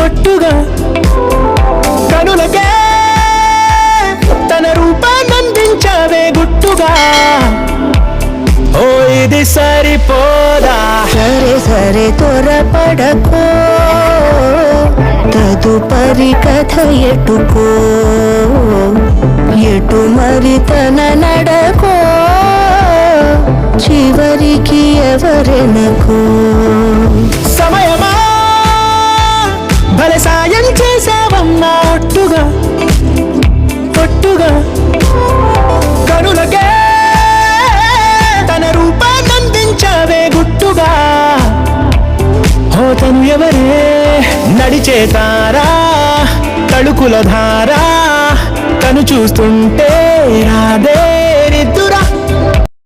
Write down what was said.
ఒట్టుగా కనులకే తన రూపాన్నందించావే గుట్టుగా. ఓ ఇది సరిపోదా, సరే సరే త్వరపడకో, తదుపరి కథ ఎటుకో, ఎటు మరి తన నడకో, చివరికి ఎవరెనకో. సమయమా భలే సాయం చేసావమ్మా ఒట్టుగా ఒట్టుగా కనులకే తన రూపాన్నందించావే గుట్టుగా. ఓ తను ఎవరే నడిచే తారా తళుకుల ధారా, తను చూస్తుంటే రాదే నిద్దురా.